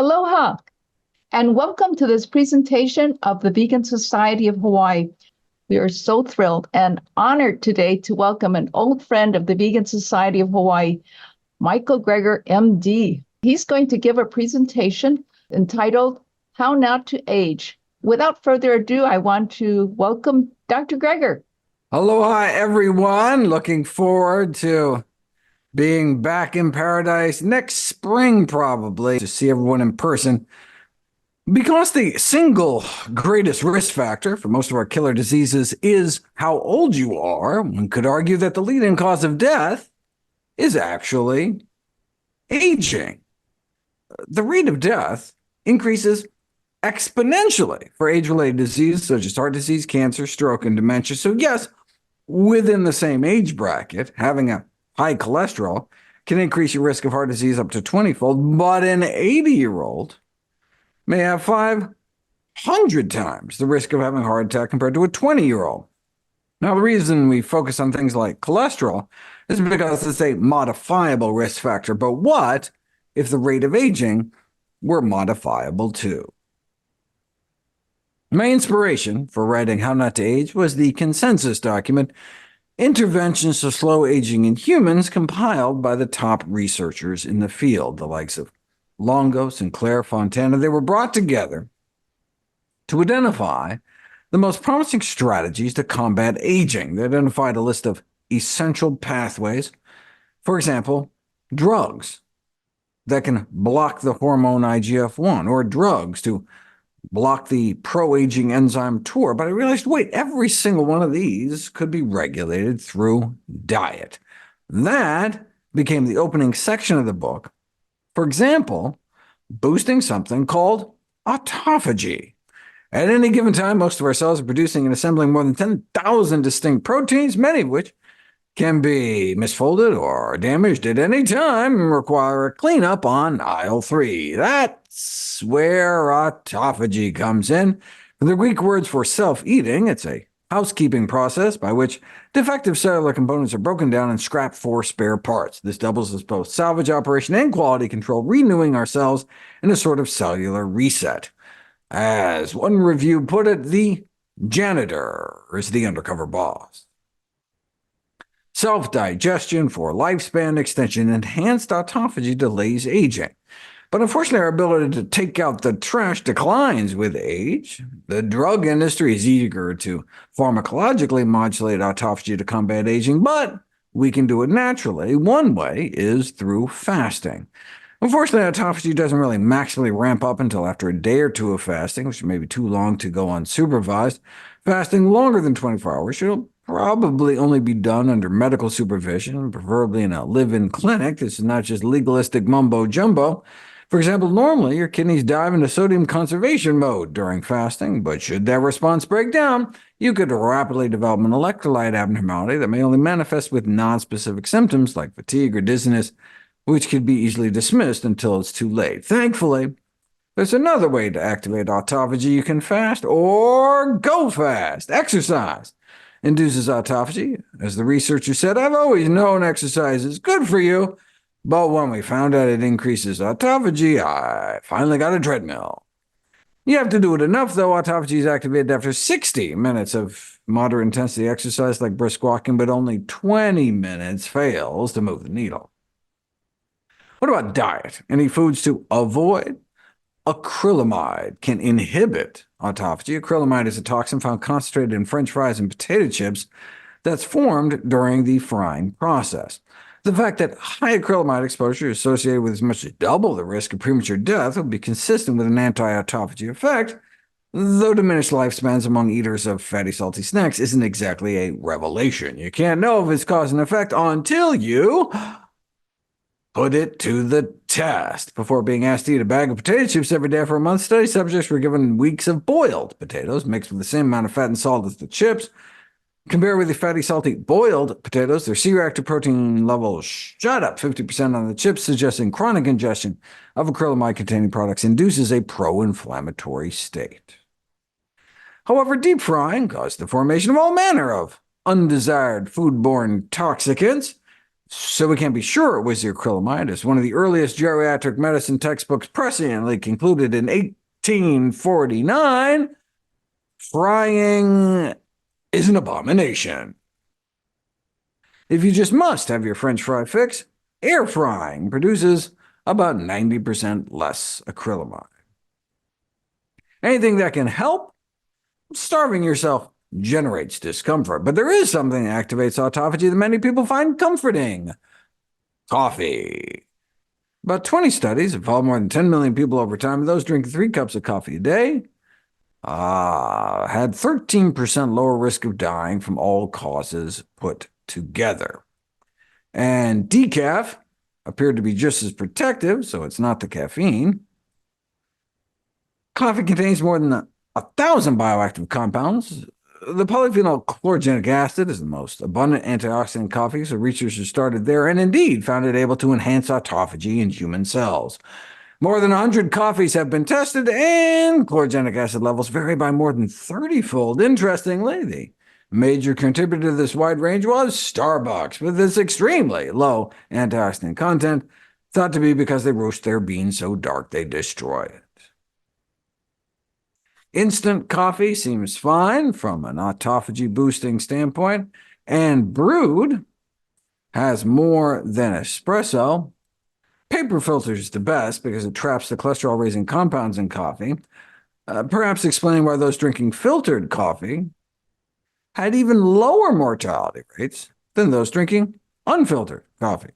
Aloha, and welcome to this presentation of the Vegan Society of Hawaii. We are so thrilled and honored today to welcome an old friend of the Vegan Society of Hawaii, Michael Greger, MD. He's going to give a presentation entitled How Not to Age. Without further ado, I want to welcome Dr. Greger. Aloha, everyone. Looking forward to being back in paradise next spring, probably, to see everyone in person. Because the single greatest risk factor for most of our killer diseases is how old you are, one could argue that the leading cause of death is actually aging. The rate of death increases exponentially for age-related diseases such as heart disease, cancer, stroke, and dementia. So yes, within the same age bracket, having a high cholesterol can increase your risk of heart disease up to 20-fold, but an 80-year-old may have 500 times the risk of having a heart attack compared to a 20-year-old. Now, the reason we focus on things like cholesterol is because it's a modifiable risk factor, but what if the rate of aging were modifiable too? My inspiration for writing How Not to Age was the consensus document, Interventions to Slow Aging in Humans, compiled by the top researchers in the field, the likes of Longo, Sinclair, Fontana. They were brought together to identify the most promising strategies to combat aging. They identified a list of essential pathways, for example, drugs that can block the hormone IGF-1, or drugs to block the pro-aging enzyme mTOR, but I realized, wait, every single one of these could be regulated through diet. That became the opening section of the book. For example, boosting something called autophagy. At any given time, most of our cells are producing and assembling more than 10,000 distinct proteins, many of which can be misfolded or damaged at any time and require a cleanup on aisle 3. That's where autophagy comes in. From the Greek words for self-eating, it's a housekeeping process by which defective cellular components are broken down and scrapped for spare parts. This doubles as both salvage operation and quality control, renewing our cells in a sort of cellular reset. As one review put it, the janitor is the undercover boss. Self-digestion for lifespan extension. Enhanced autophagy delays aging. But unfortunately, our ability to take out the trash declines with age. The drug industry is eager to pharmacologically modulate autophagy to combat aging, but we can do it naturally. One way is through fasting. Unfortunately, autophagy doesn't really maximally ramp up until after a day or two of fasting, which may be too long to go unsupervised. Fasting longer than 24 hours should probably only be done under medical supervision, preferably in a live-in clinic. This is not just legalistic mumbo-jumbo. For example, normally your kidneys dive into sodium conservation mode during fasting, but should that response break down, you could rapidly develop an electrolyte abnormality that may only manifest with nonspecific symptoms like fatigue or dizziness, which could be easily dismissed until it's too late. Thankfully, there's another way to activate autophagy. You can fast or go fast. Exercise induces autophagy. As the researcher said, I've always known exercise is good for you, but when we found out it increases autophagy, I finally got a treadmill. You have to do it enough, though. Autophagy is activated after 60 minutes of moderate-intensity exercise like brisk walking, but only 20 minutes fails to move the needle. What about diet? Any foods to avoid? Acrylamide can inhibit autophagy. Acrylamide is a toxin found concentrated in French fries and potato chips that's formed during the frying process. The fact that high acrylamide exposure is associated with as much as double the risk of premature death would be consistent with an anti-autophagy effect, though diminished lifespans among eaters of fatty, salty snacks isn't exactly a revelation. You can't know if it's cause and effect until you put it to the test. Before being asked to eat a bag of potato chips every day for a month, study subjects were given weeks of boiled potatoes mixed with the same amount of fat and salt as the chips. Compared with the fatty, salty, boiled potatoes, their C-reactive protein levels shot up 50% on the chips, suggesting chronic ingestion of acrylamide-containing products induces a pro-inflammatory state. However, deep frying caused the formation of all manner of undesired foodborne toxicants. so we can't be sure it was the acrylamide, as one of the earliest geriatric medicine textbooks presciently concluded in 1849, frying is an abomination. If you just must have your French fry fix, air frying produces about 90% less acrylamide. Anything that can help? Starving yourself generates discomfort, but there is something that activates autophagy that many people find comforting: coffee. About 20 studies have followed more than 10 million people over time, and those drinking 3 cups of coffee a day had 13% lower risk of dying from all causes put together. And decaf appeared to be just as protective, so it's not the caffeine. Coffee contains more than 1,000 bioactive compounds. The polyphenol chlorogenic acid is the most abundant antioxidant in coffee, so researchers started there and indeed found it able to enhance autophagy in human cells. More than 100 coffees have been tested, and chlorogenic acid levels vary by more than 30-fold. Interestingly, the major contributor to this wide range was Starbucks, with its extremely low antioxidant content, thought to be because they roast their beans so dark they destroy it. Instant coffee seems fine from an autophagy-boosting standpoint, and brewed has more than espresso. Paper filter is the best because it traps the cholesterol-raising compounds in coffee, perhaps explaining why those drinking filtered coffee had even lower mortality rates than those drinking unfiltered coffee.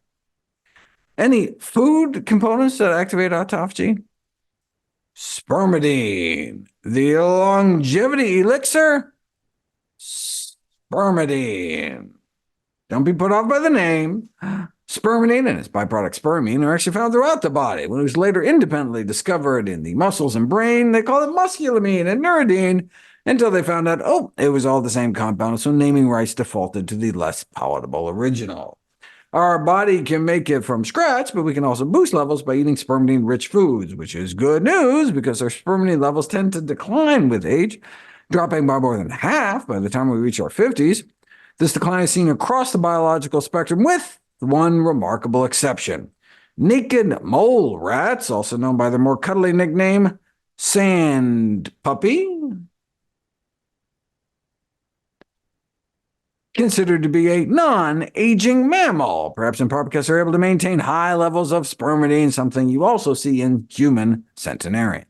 Any food components that activate autophagy? Spermidine, the longevity elixir. Spermidine. Don't be put off by the name. Spermidine and its byproduct spermine are actually found throughout the body. When it was later independently discovered in the muscles and brain, they called it musculamine and neurodine, until they found out, oh, it was all the same compound, so naming rights defaulted to the less palatable original. Our body can make it from scratch, but we can also boost levels by eating spermidine-rich foods, which is good news because our spermidine levels tend to decline with age, dropping by more than half by the time we reach our 50s. This decline is seen across the biological spectrum, with one remarkable exception: naked mole rats, also known by their more cuddly nickname, sand puppy, considered to be a non-aging mammal, perhaps in part because they're able to maintain high levels of spermidine, something you also see in human centenarians.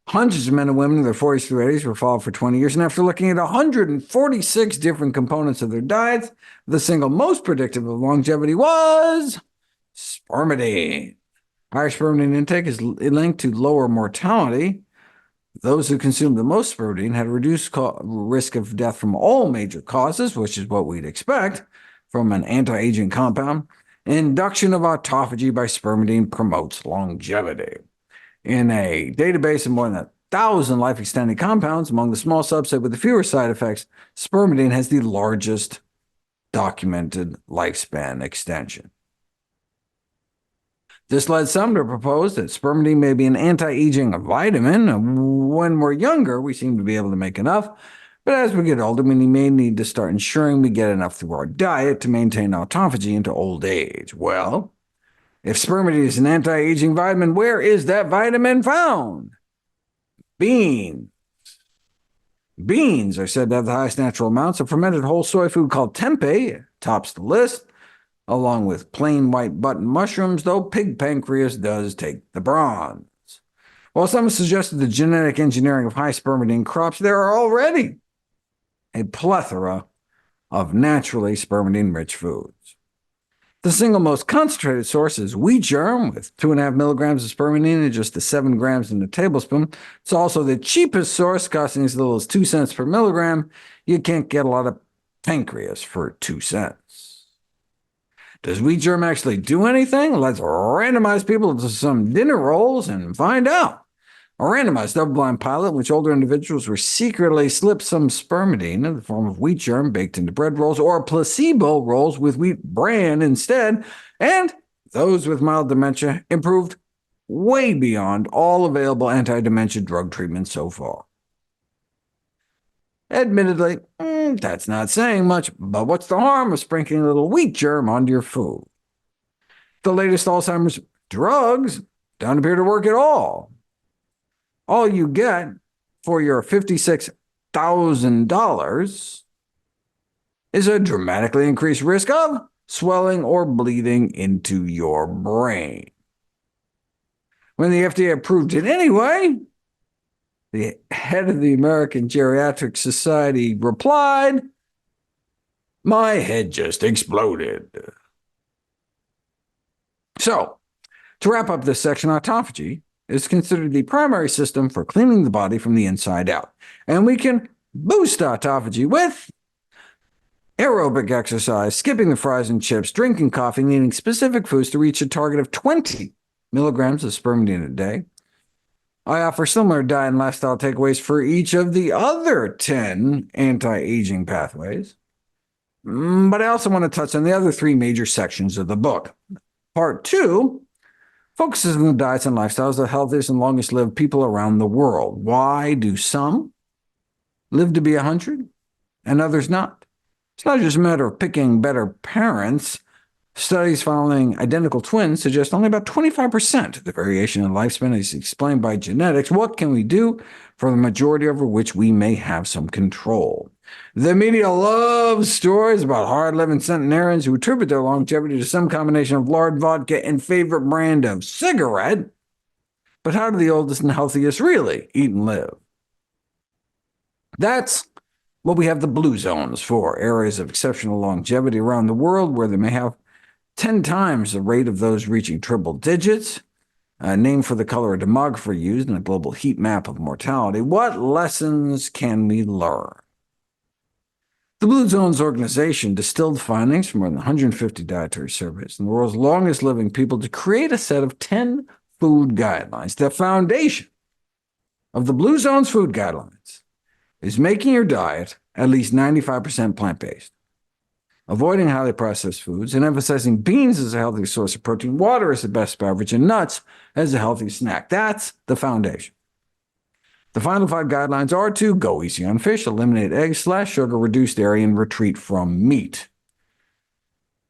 Hundreds of men and women in their 40s through 80s were followed for 20 years, and after looking at 146 different components of their diets, the single most predictive of longevity was spermidine. Higher spermidine intake is linked to lower mortality. Those who consumed the most spermidine had a reduced risk of death from all major causes, which is what we'd expect from an anti-aging compound. Induction of autophagy by spermidine promotes longevity. In a database of more than 1,000 life-extending compounds, among the small subset with the fewer side effects, spermidine has the largest documented lifespan extension. This led some to propose that spermidine may be an anti-aging vitamin. When we're younger, we seem to be able to make enough, but as we get older, we may need to start ensuring we get enough through our diet to maintain autophagy into old age. Well, if spermidine is an anti-aging vitamin, where is that vitamin found? Beans. Beans are said to have the highest natural amounts of fermented whole soy food called tempeh, tops the list, along with plain white button mushrooms, though pig pancreas does take the bronze. While some have suggested the genetic engineering of high spermidine crops, there are already a plethora of naturally spermidine-rich foods. The single most concentrated source is wheat germ, with 2.5 milligrams of spermidine and just the 7 grams in a tablespoon. It's also the cheapest source, costing as little as 2 cents per milligram. You can't get a lot of pancreas for 2 cents. Does wheat germ actually do anything? Let's randomize people to some dinner rolls and find out. A randomized double-blind pilot in which older individuals were secretly slipped some spermidine in the form of wheat germ baked into bread rolls, or placebo rolls with wheat bran instead, and those with mild dementia improved way beyond all available anti-dementia drug treatments so far. Admittedly, that's not saying much, but what's the harm of sprinkling a little wheat germ onto your food? The latest Alzheimer's drugs don't appear to work at all. All you get for your $56,000 is a dramatically increased risk of swelling or bleeding into your brain. When the FDA approved it anyway, the head of the American Geriatric Society replied, "My head just exploded." So, to wrap up this section, autophagy is considered the primary system for cleaning the body from the inside out, and we can boost autophagy with aerobic exercise, skipping the fries and chips, drinking coffee, and eating specific foods to reach a target of 20 milligrams of spermidine a day. I offer similar diet and lifestyle takeaways for each of the other 10 anti-aging pathways. But I also want to touch on the other 3 major sections of the book. Part 2 focuses on the diets and lifestyles of the healthiest and longest-lived people around the world. Why do some live to be 100 and others not? It's not just a matter of picking better parents. Studies following identical twins suggest only about 25% of the variation in lifespan is explained by genetics. What can we do for the majority over which we may have some control? The media loves stories about hard-living centenarians who attribute their longevity to some combination of lard, vodka, and favorite brand of cigarette. But how do the oldest and healthiest really eat and live? That's what we have the blue zones for, areas of exceptional longevity around the world where they may have 10 times the rate of those reaching triple digits, a name for the color a demographer used in a global heat map of mortality. What lessons can we learn? The Blue Zones organization distilled findings from more than 150 dietary surveys in the world's longest-living people to create a set of 10 food guidelines. The foundation of the Blue Zones food guidelines is making your diet at least 95% plant-based, avoiding highly processed foods, and emphasizing beans as a healthy source of protein, water as the best beverage, and nuts as a healthy snack. That's the foundation. The final 5 guidelines are to go easy on fish, eliminate eggs, slash sugar, reduce dairy, and retreat from meat.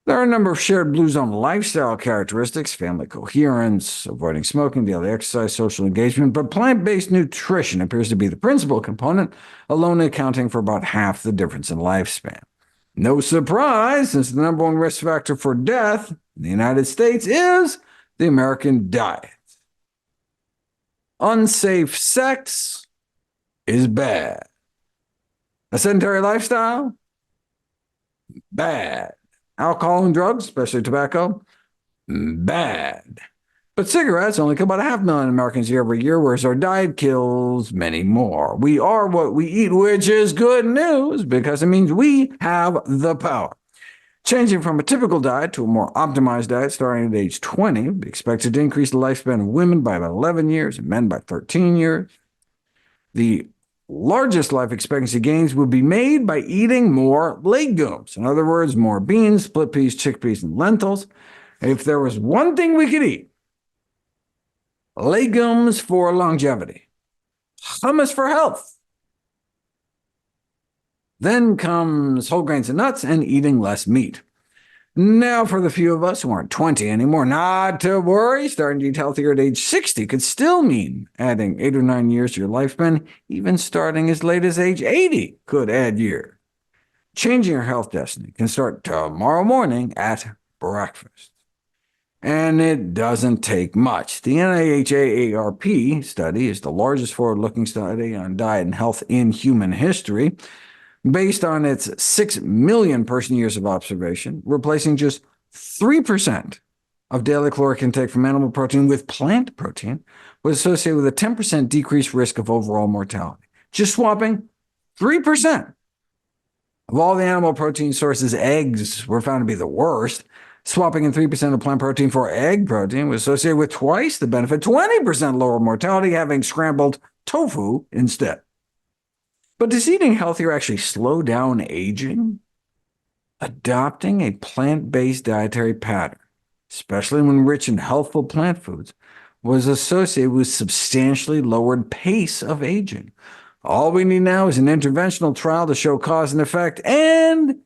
There are a number of shared Blue Zone lifestyle characteristics: family coherence, avoiding smoking, daily exercise, social engagement, but plant-based nutrition appears to be the principal component, alone accounting for about half the difference in lifespan. No surprise, since the number 1 risk factor for death in the United States is the American diet. Unsafe sex is bad. A sedentary lifestyle? Bad. Alcohol and drugs, especially tobacco? Bad. But cigarettes only kill about 500,000 Americans every year, whereas our diet kills many more. We are what we eat, which is good news, because it means we have the power. Changing from a typical diet to a more optimized diet starting at age 20 would be expected to increase the lifespan of women by about 11 years and men by 13 years. The largest life expectancy gains would be made by eating more legumes. In other words, more beans, split peas, chickpeas, and lentils. If there was one thing we could eat, legumes for longevity, hummus for health. Then comes whole grains and nuts and eating less meat. Now, for the few of us who aren't 20 anymore, not to worry, starting to eat healthier at age 60 could still mean adding 8 or 9 years to your lifespan. Even starting as late as age 80 could add years. Changing your health destiny can start tomorrow morning at breakfast. And it doesn't take much. The NIH-AARP study is the largest forward-looking study on diet and health in human history, based on its 6 million person-years of observation, replacing just 3% of daily caloric intake from animal protein with plant protein was associated with a 10% decreased risk of overall mortality. Just swapping 3%. Of all the animal protein sources, eggs were found to be the worst. Swapping in 3% of plant protein for egg protein was associated with twice the benefit, 20% lower mortality, having scrambled tofu instead. But does eating healthier actually slow down aging? Adopting a plant-based dietary pattern, especially when rich in healthful plant foods, was associated with substantially lowered pace of aging. All we need now is an interventional trial to show cause and effect, and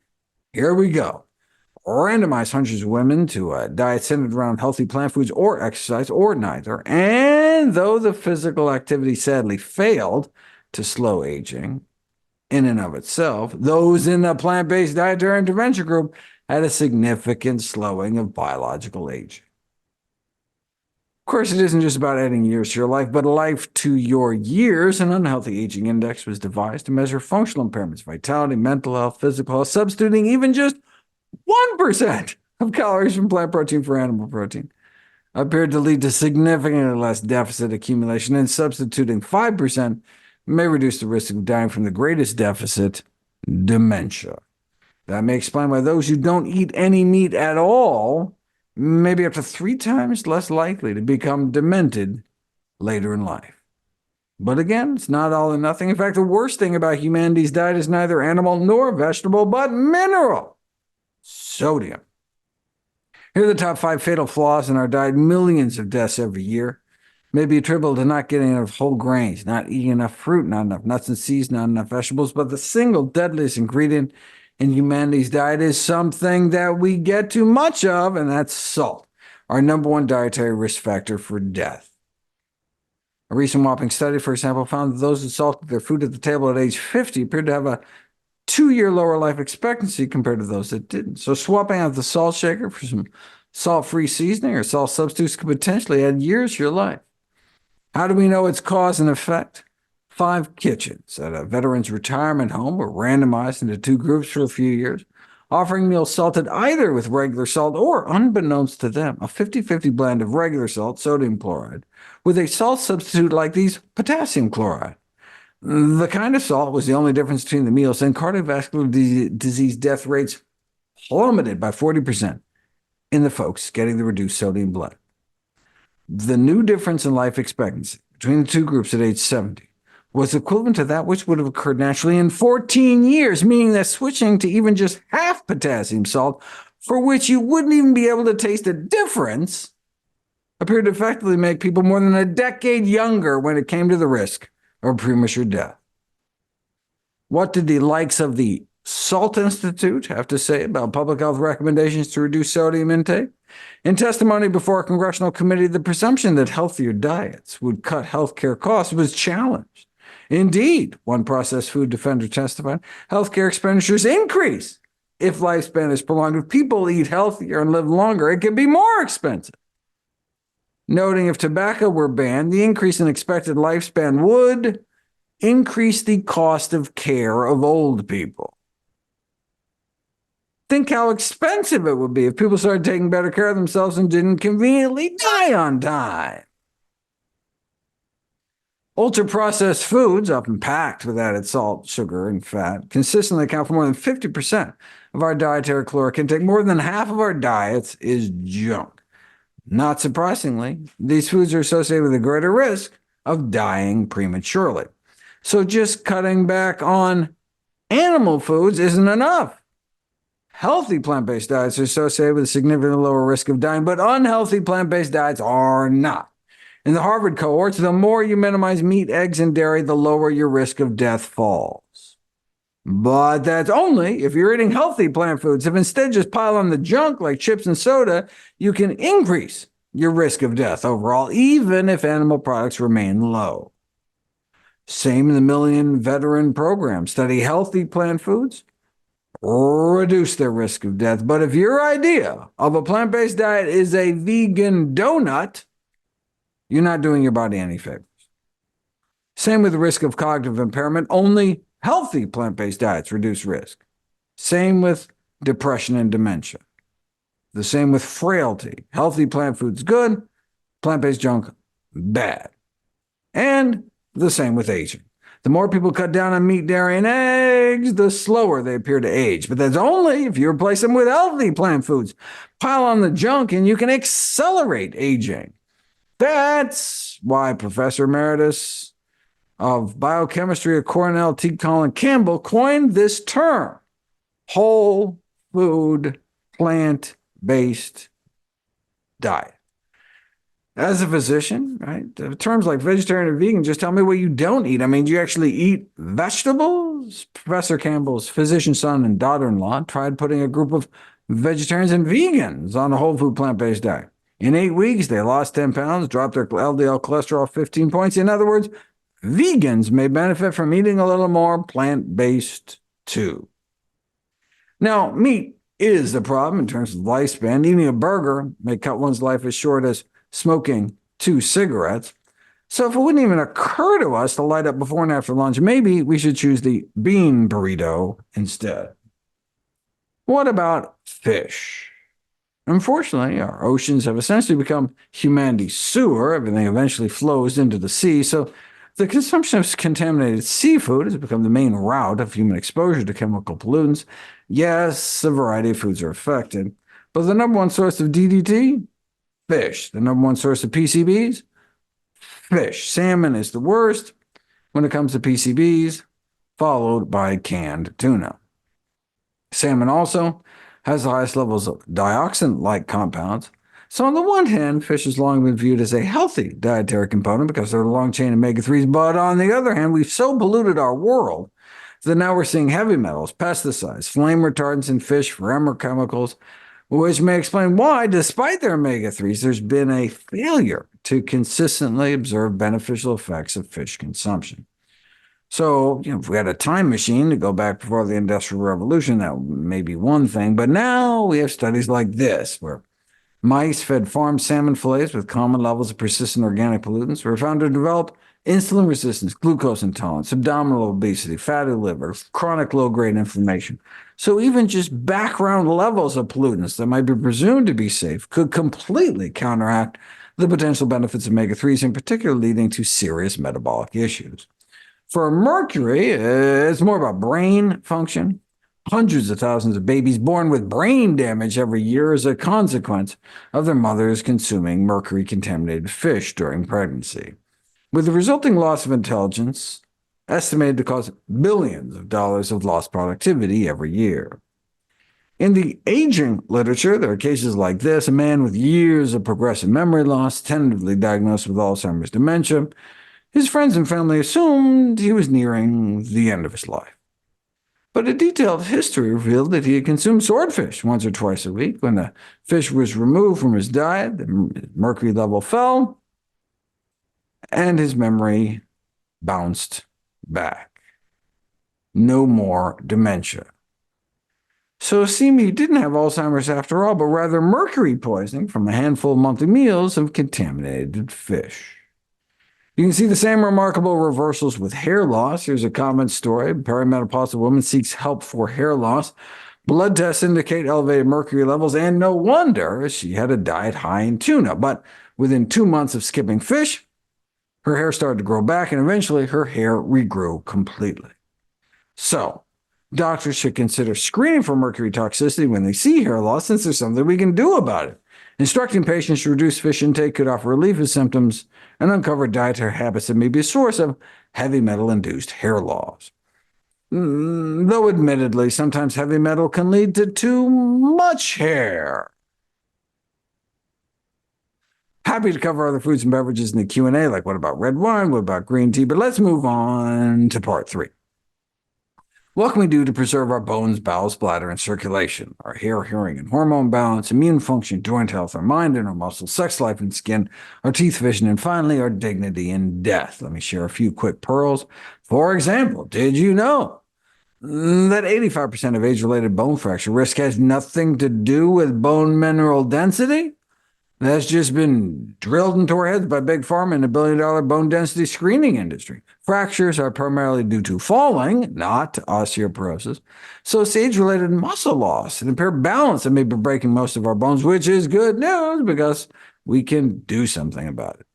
here we go. Randomize hundreds of women to a diet centered around healthy plant foods or exercise, or neither, and though the physical activity sadly failed to slow aging in and of itself, those in the plant-based dietary intervention group had a significant slowing of biological aging. Of course, it isn't just about adding years to your life, but a life to your years. An unhealthy aging index was devised to measure functional impairments, vitality, mental health, physical health, substituting even just 1% of calories from plant protein for animal protein appeared to lead to significantly less deficit accumulation, and substituting 5% may reduce the risk of dying from the greatest deficit, dementia. That may explain why those who don't eat any meat at all may be up to 3 times less likely to become demented later in life. But again, it's not all or nothing. In fact, the worst thing about humanity's diet is neither animal nor vegetable, but mineral: sodium. Here are the top 5 fatal flaws in our diet. Millions of deaths every year may be attributable to not getting enough whole grains, not eating enough fruit, not enough nuts and seeds, not enough vegetables. But the single deadliest ingredient in humanity's diet is something that we get too much of, and that's salt, our #1 dietary risk factor for death. A recent whopping study, for example, found that those who salted their food at the table at age 50 appeared to have a 2-year lower life expectancy compared to those that didn't. So swapping out the salt shaker for some salt-free seasoning or salt substitutes could potentially add years to your life. How do we know its cause and effect? 5 kitchens at a veteran's retirement home were randomized into 2 groups for a few years, offering meals salted either with regular salt or, unbeknownst to them, a 50-50 blend of regular salt, sodium chloride, with a salt substitute like these, potassium chloride. The kind of salt was the only difference between the meals, and cardiovascular disease death rates plummeted by 40% in the folks getting the reduced sodium blend. The new difference in life expectancy between the 2 groups at age 70 was equivalent to that which would have occurred naturally in 14 years, meaning that switching to even just half potassium salt, for which you wouldn't even be able to taste a difference, appeared to effectively make people more than a decade younger when it came to the risk of premature death. What did the likes of the Salt Institute have to say about public health recommendations to reduce sodium intake? In testimony before a congressional committee, the presumption that healthier diets would cut healthcare costs was challenged. Indeed, one processed food defender testified, healthcare expenditures increase if lifespan is prolonged. If people eat healthier and live longer, it can be more expensive. Noting if tobacco were banned, the increase in expected lifespan would increase the cost of care of old people. Think how expensive it would be if people started taking better care of themselves and didn't conveniently die on time. Ultra-processed foods, often packed with added salt, sugar, and fat, consistently account for more than 50% of our dietary caloric intake. More than half of our diets is junk. Not surprisingly, these foods are associated with a greater risk of dying prematurely. So just cutting back on animal foods isn't enough. Healthy plant-based diets are associated with a significantly lower risk of dying, but unhealthy plant-based diets are not. In the Harvard cohorts, the more you minimize meat, eggs, and dairy, the lower your risk of death falls. But that's only if you're eating healthy plant foods. If instead just pile on the junk like chips and soda, you can increase your risk of death overall, even if animal products remain low. Same in the Million Veteran Program. Study healthy plant foods, reduce their risk of death. But if your idea of a plant-based diet is a vegan donut, you're not doing your body any favors. Same with the risk of cognitive impairment. Only healthy plant-based diets reduce risk. Same with depression and dementia. The same with frailty. Healthy plant foods good, plant-based junk bad. And the same with aging. The more people cut down on meat, dairy, and eggs, the slower they appear to age. But that's only if you replace them with healthy plant foods. Pile on the junk and you can accelerate aging. That's why Professor Emeritus of Biochemistry at Cornell, T. Colin Campbell, coined this term, whole food, plant-based diet. As a physician, right, terms like vegetarian and vegan just tell me what you don't eat. I mean, do you actually eat vegetables? Professor Campbell's physician son and daughter-in-law tried putting a group of vegetarians and vegans on a whole food plant-based diet. In 8 weeks, they lost 10 pounds, dropped their LDL cholesterol 15 points. In other words, vegans may benefit from eating a little more plant-based too. Now, meat is the problem in terms of lifespan. Eating a burger may cut one's life as short as smoking 2 cigarettes. So if it wouldn't even occur to us to light up before and after lunch, maybe we should choose the bean burrito instead. What about fish? Unfortunately, our oceans have essentially become humanity's sewer. Everything eventually flows into the sea, so the consumption of contaminated seafood has become the main route of human exposure to chemical pollutants. Yes, a variety of foods are affected, but the number one source of DDT? Fish. The number one source of PCBs? Fish. Salmon is the worst when it comes to PCBs, followed by canned tuna. Salmon also has the highest levels of dioxin-like compounds. So on the one hand, fish has long been viewed as a healthy dietary component because they're long-chain omega-3s, but on the other hand, we've so polluted our world that now we're seeing heavy metals, pesticides, flame retardants in fish, forever chemicals, which may explain why, despite their omega-3s, there's been a failure to consistently observe beneficial effects of fish consumption. So, if we had a time machine to go back before the Industrial Revolution, that may be one thing, but now we have studies like this, where mice fed farmed salmon fillets with common levels of persistent organic pollutants were found to develop insulin resistance, glucose intolerance, abdominal obesity, fatty liver, chronic low-grade inflammation. So even just background levels of pollutants that might be presumed to be safe could completely counteract the potential benefits of omega-3s, in particular leading to serious metabolic issues. For mercury, it's more about brain function. Hundreds of thousands of babies born with brain damage every year as a consequence of their mothers consuming mercury-contaminated fish during pregnancy, with the resulting loss of intelligence estimated to cause billions of dollars of lost productivity every year. In the aging literature, there are cases like this: a man with years of progressive memory loss, tentatively diagnosed with Alzheimer's dementia. His friends and family assumed he was nearing the end of his life. But a detailed history revealed that he had consumed swordfish once or twice a week. When the fish was removed from his diet, the mercury level fell, and his memory bounced back. No more dementia. So it seemed he didn't have Alzheimer's after all, but rather mercury poisoning from a handful of monthly meals of contaminated fish. You can see the same remarkable reversals with hair loss. Here's a common story. A perimenopausal woman seeks help for hair loss. Blood tests indicate elevated mercury levels, and no wonder she had a diet high in tuna. But within 2 months of skipping fish, her hair started to grow back, and eventually her hair regrew completely. So, doctors should consider screening for mercury toxicity when they see hair loss, since there's something we can do about it. Instructing patients to reduce fish intake could offer relief of symptoms and uncover dietary habits that may be a source of heavy metal-induced hair loss. Though admittedly, sometimes heavy metal can lead to too much hair. Happy to cover other foods and beverages in the Q&A, like what about red wine, what about green tea, but let's move on to part 3. What can we do to preserve our bones, bowels, bladder, and circulation, our hair, hearing, and hormone balance, immune function, joint health, our mind and our muscles, sex life and skin, our teeth, vision, and finally, our dignity in death? Let me share a few quick pearls. For example, did you know that 85% of age-related bone fracture risk has nothing to do with bone mineral density? That's just been drilled into our heads by Big Pharma and the billion-dollar bone density screening industry. Fractures are primarily due to falling, not to osteoporosis. So it's age-related muscle loss and impaired balance that may be breaking most of our bones, which is good news because we can do something about it.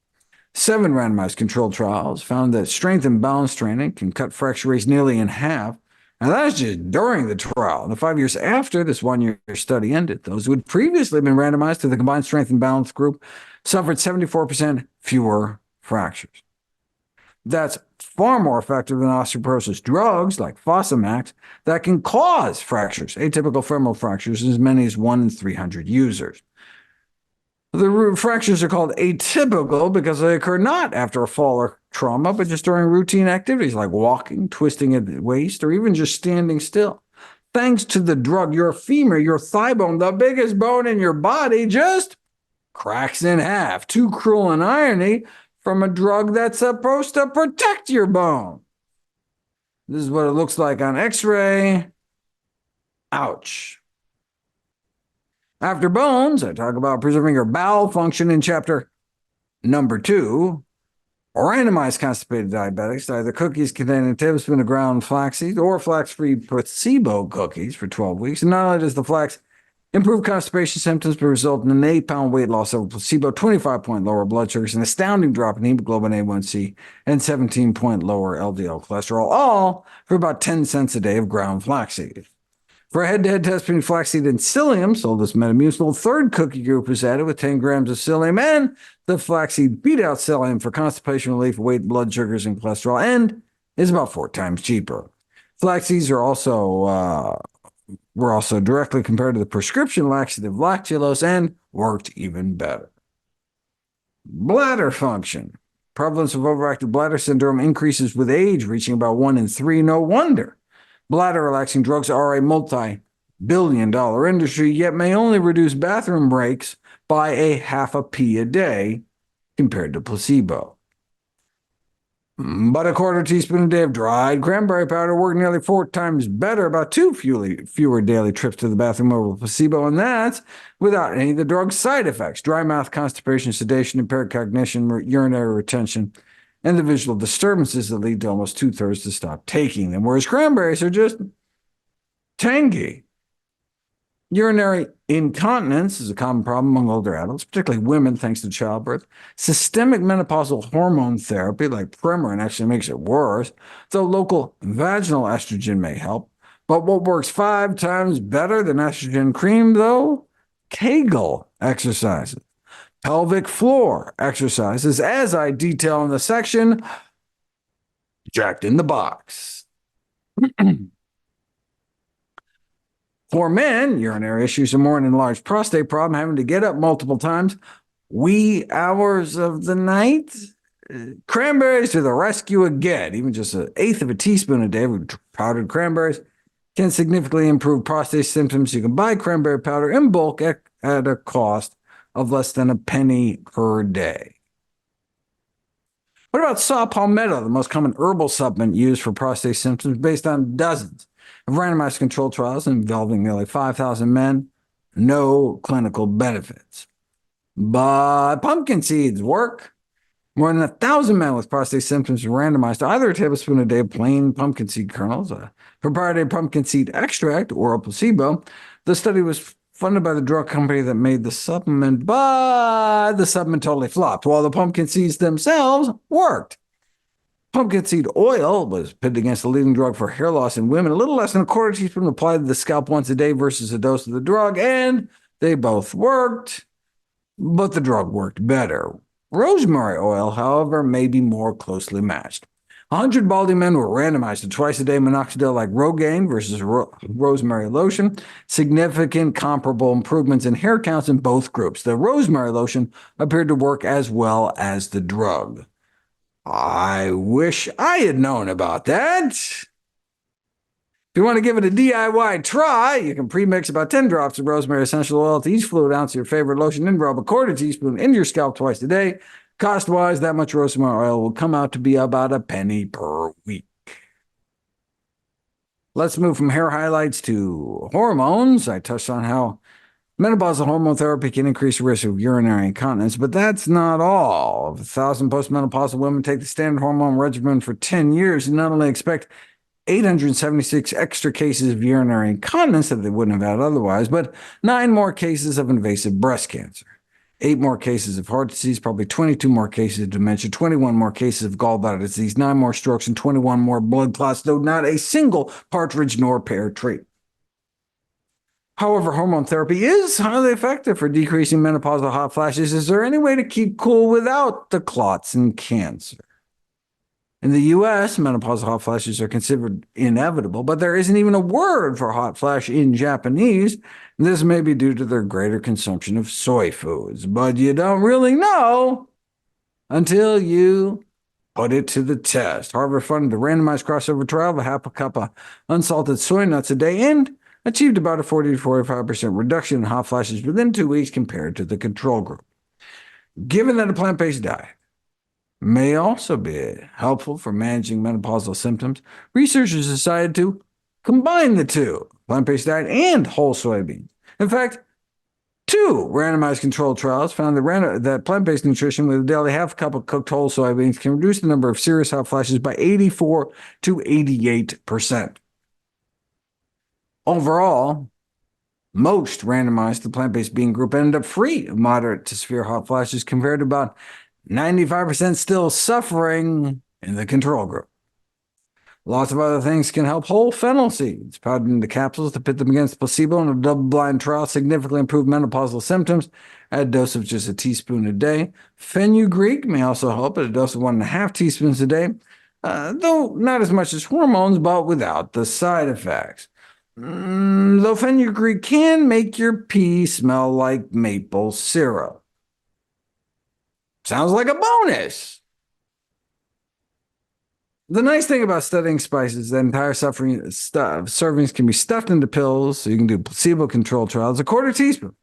7 randomized controlled trials found that strength and balance training can cut fracture rates nearly in half. And that's just during the trial. In the 5 years after this 1-year study ended, those who had previously been randomized to the combined strength and balance group suffered 74% fewer fractures. That's far more effective than osteoporosis drugs like Fosamax that can cause fractures, atypical femoral fractures, in as many as 1 in 300 users. The fractures are called atypical because they occur not after a fall or trauma, but just during routine activities like walking, twisting at the waist, or even just standing still. Thanks to the drug, your femur, your thigh bone, the biggest bone in your body, just cracks in half. Too cruel an irony from a drug that's supposed to protect your bone. This is what it looks like on X-ray. Ouch. After bones, I talk about preserving your bowel function in chapter number 2. Randomized constipated diabetics, either cookies containing a tablespoon of ground flaxseed or flax-free placebo cookies for 12 weeks. And not only does the flax improve constipation symptoms, but result in an 8-pound weight loss over placebo, 25-point lower blood sugars, an astounding drop in hemoglobin A1c, and 17-point lower LDL cholesterol, all for about 10 cents a day of ground flaxseed. For a head-to-head test between flaxseed and psyllium, sold as Metamucil, a third cookie group was added with 10 grams of psyllium, and the flaxseed beat out psyllium for constipation relief, weight, blood sugars, and cholesterol, and is about 4 times cheaper. Flax seeds were also directly compared to the prescription laxative lactulose and worked even better. Bladder function. Prevalence of overactive bladder syndrome increases with age, reaching about 1 in 3. No wonder. Bladder-relaxing drugs are a multi-billion-dollar industry, yet may only reduce bathroom breaks by a half a pee a day compared to placebo. But a quarter teaspoon a day of dried cranberry powder worked nearly 4 times better, about 2 fewer daily trips to the bathroom over placebo, and that's without any of the drug's side effects: dry mouth, constipation, sedation, impaired cognition, urinary retention, and the visual disturbances that lead to almost 2/3 to stop taking them, whereas cranberries are just tangy. Urinary incontinence is a common problem among older adults, particularly women, thanks to childbirth. Systemic menopausal hormone therapy, like Premarin, actually makes it worse, though local vaginal estrogen may help. But what works 5 times better than estrogen cream, though? Kegel exercises. Pelvic floor exercises, as I detail in the section Jacked in the Box. For men, urinary issues are more an enlarged prostate problem, having to get up multiple times, wee hours of the night. Cranberries to the rescue again. Even just 1/8 of a teaspoon a day of powdered cranberries can significantly improve prostate symptoms. You can buy cranberry powder in bulk at a cost of less than a penny per day. What about saw palmetto, the most common herbal supplement used for prostate symptoms, based on dozens of randomized controlled trials involving nearly 5,000 men? No clinical benefits. But pumpkin seeds work. More than 1,000 men with prostate symptoms were randomized to either a tablespoon a day of plain pumpkin seed kernels, a proprietary pumpkin seed extract, or a placebo. The study was funded by the drug company that made the supplement, but the supplement totally flopped, while the pumpkin seeds themselves worked. Pumpkin seed oil was pitted against the leading drug for hair loss in women, a little less than a quarter teaspoon applied to the scalp once a day versus a dose of the drug, and they both worked, but the drug worked better. Rosemary oil, however, may be more closely matched. 100 balding men were randomized to twice-a-day minoxidil like Rogaine versus rosemary lotion. Significant comparable improvements in hair counts in both groups. The rosemary lotion appeared to work as well as the drug. I wish I had known about that. If you want to give it a DIY try, you can pre-mix about 10 drops of rosemary essential oil to each fluid ounce of your favorite lotion, and rub a quarter teaspoon into your scalp twice a day. Cost-wise, that much rosemary oil will come out to be about a penny per week. Let's move from hair highlights to hormones. I touched on how menopausal hormone therapy can increase the risk of urinary incontinence, but that's not all. If 1,000 postmenopausal women take the standard hormone regimen for 10 years, you not only expect 876 extra cases of urinary incontinence that they wouldn't have had otherwise, but 9 more cases of invasive breast cancer, 8 more cases of heart disease, probably 22 more cases of dementia, 21 more cases of gallbladder disease, 9 more strokes, and 21 more blood clots, though not a single partridge nor pear trait. However, hormone therapy is highly effective for decreasing menopausal hot flashes. Is there any way to keep cool without the clots and cancer? In the U.S., menopausal hot flashes are considered inevitable, but there isn't even a word for hot flash in Japanese. This may be due to their greater consumption of soy foods, but you don't really know until you put it to the test. Harvard funded a randomized crossover trial of a half a cup of unsalted soy nuts a day and achieved about a 40 to 45% reduction in hot flashes within 2 weeks compared to the control group. Given that a plant-based diet may also be helpful for managing menopausal symptoms, researchers decided to combine the two, plant-based diet and whole soybeans. In fact, 2 randomized controlled trials found that plant-based nutrition with a daily half cup of cooked whole soybeans can reduce the number of serious hot flashes by 84 to 88%. Overall, most randomized to the plant-based bean group ended up free of moderate to severe hot flashes, compared to about 95% still suffering in the control group. Lots of other things can help. Whole fennel seeds, powdered into capsules to pit them against placebo in a double-blind trial, significantly improved menopausal symptoms at a dose of just a teaspoon a day. Fenugreek may also help at a dose of 1.5 teaspoons a day, though not as much as hormones, but without the side effects. Though fenugreek can make your pee smell like maple syrup. Sounds like a bonus! The nice thing about studying spices is that entire servings can be stuffed into pills, so you can do placebo-controlled trials. A quarter teaspoon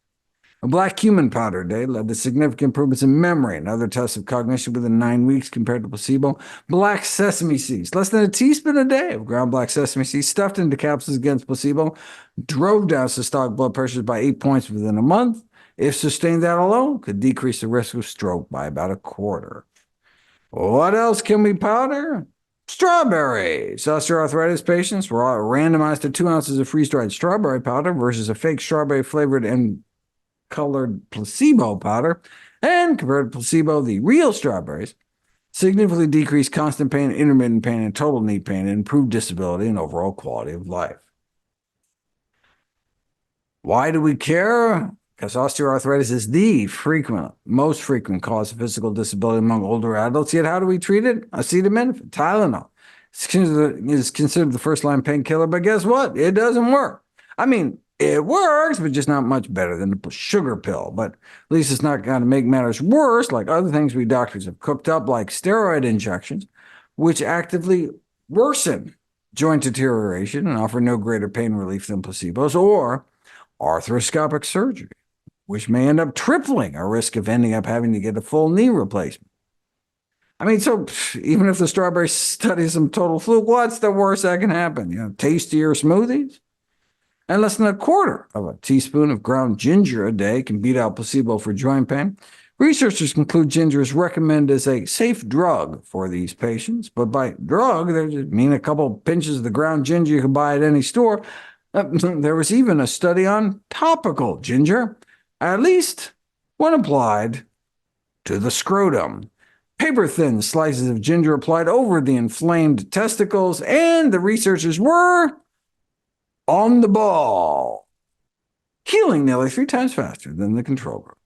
of black cumin powder a day led to significant improvements in memory and other tests of cognition within 9 weeks compared to placebo. Black sesame seeds, less than a teaspoon a day of ground black sesame seeds stuffed into capsules against placebo, drove down systolic blood pressures by 8 points within a month. If sustained, that alone could decrease the risk of stroke by about a quarter. What else can we powder? Strawberries. Osteoarthritis patients were randomized to 2 ounces of freeze-dried strawberry powder versus a fake strawberry-flavored and colored placebo powder, and compared to placebo, the real strawberries significantly decreased constant pain, intermittent pain, and total knee pain, and improved disability and overall quality of life. Why do we care? Because osteoarthritis is the most frequent cause of physical disability among older adults. Yet how do we treat it? Acetaminophen, Tylenol. It's considered the first-line painkiller, but guess what? It doesn't work. I mean, it works, but just not much better than the sugar pill. But at least it's not going to make matters worse, like other things we doctors have cooked up, like steroid injections, which actively worsen joint deterioration and offer no greater pain relief than placebos, or arthroscopic surgery, which may end up tripling our risk of ending up having to get a full knee replacement. I mean, so even if the strawberry study is some total fluke, what's the worst that can happen? Tastier smoothies? And less than a quarter of a teaspoon of ground ginger a day can beat out placebo for joint pain. Researchers conclude ginger is recommended as a safe drug for these patients, but by drug, they just mean a couple pinches of the ground ginger you can buy at any store. There was even a study on topical ginger, at least when applied to the scrotum. Paper-thin slices of ginger applied over the inflamed testicles, and the researchers were on the ball, healing nearly 3 times faster than the control group.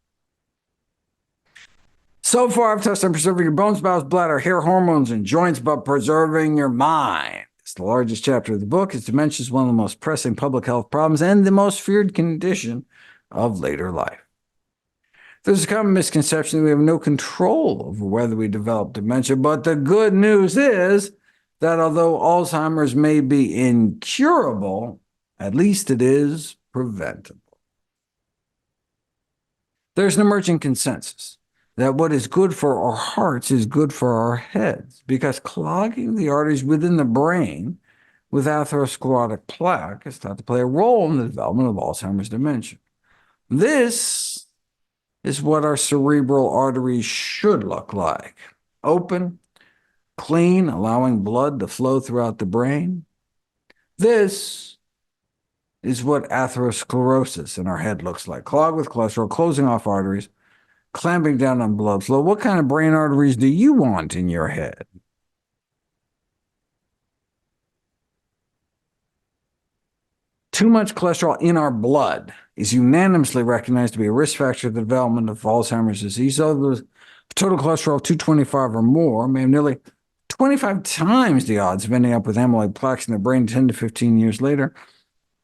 So far, I've touched on preserving your bones, bowels, bladder, hair, hormones, and joints, but preserving your mind. It's the largest chapter of the book, as dementia is one of the most pressing public health problems and the most feared condition of later life. There's a common misconception that we have no control over whether we develop dementia, but the good news is that although Alzheimer's may be incurable, at least it is preventable. There's an emerging consensus that what is good for our hearts is good for our heads, because clogging the arteries within the brain with atherosclerotic plaque is thought to play a role in the development of Alzheimer's dementia. This is what our cerebral arteries should look like: open, clean, allowing blood to flow throughout the brain. This is what atherosclerosis in our head looks like: clogged with cholesterol, closing off arteries, clamping down on blood flow. What kind of brain arteries do you want in your head? Too much cholesterol in our blood is unanimously recognized to be a risk factor for the development of Alzheimer's disease. So the total cholesterol of 225 or more may have nearly 25 times the odds of ending up with amyloid plaques in the brain 10 to 15 years later.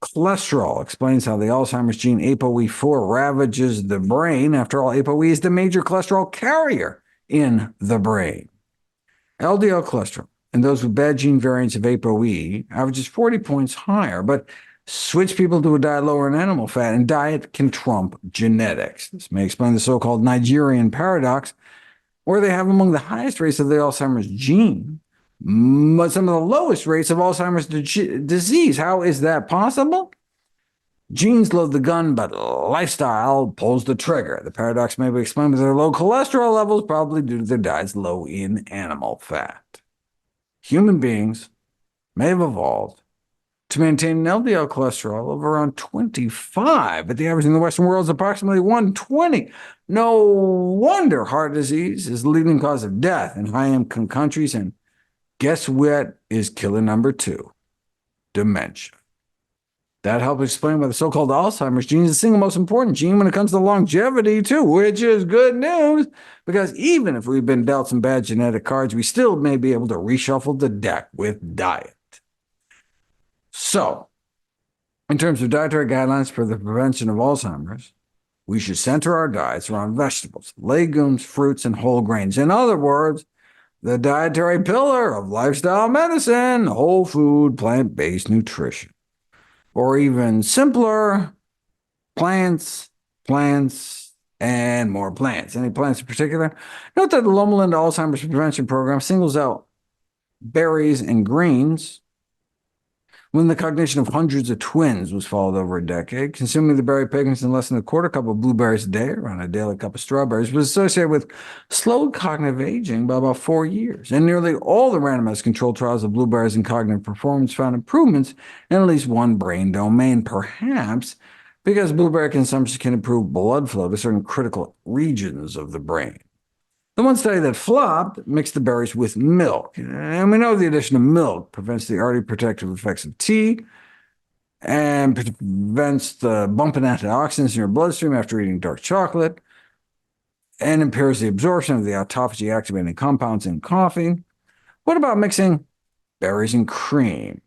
Cholesterol explains how the Alzheimer's gene ApoE4 ravages the brain. After all, ApoE is the major cholesterol carrier in the brain. LDL cholesterol in those with bad gene variants of ApoE averages 40 points higher, but switch people to a diet lower in animal fat, and diet can trump genetics. This may explain the so-called Nigerian paradox, where they have among the highest rates of the Alzheimer's gene, but some of the lowest rates of Alzheimer's disease. How is that possible? Genes load the gun, but lifestyle pulls the trigger. The paradox may be explained with their low cholesterol levels, probably due to their diets low in animal fat. Human beings may have evolved to maintain an LDL cholesterol of around 25, but the average in the Western world is approximately 120. No wonder heart disease is the leading cause of death in high-income countries, and guess what is killer number 2? Dementia. That helps explain why the so-called Alzheimer's gene is the single most important gene when it comes to longevity, too, which is good news, because even if we've been dealt some bad genetic cards, we still may be able to reshuffle the deck with diet. So, in terms of dietary guidelines for the prevention of Alzheimer's, we should center our diets around vegetables, legumes, fruits, and whole grains. In other words, the dietary pillar of lifestyle medicine, whole food, plant-based nutrition. Or even simpler, plants, and more plants. Any plants in particular? Note that the Loma Linda Alzheimer's Prevention Program singles out berries and greens. When the cognition of hundreds of twins was followed over a decade, consuming the berry pigments in less than a quarter cup of blueberries a day, around a daily cup of strawberries, was associated with slow cognitive aging by about 4 years, and nearly all the randomized controlled trials of blueberries and cognitive performance found improvements in at least one brain domain, perhaps because blueberry consumption can improve blood flow to certain critical regions of the brain. The one study that flopped mixed the berries with milk, and we know the addition of milk prevents the already protective effects of tea, and prevents the bump in antioxidants in your bloodstream after eating dark chocolate, and impairs the absorption of the autophagy activating compounds in coffee. What about mixing berries and cream?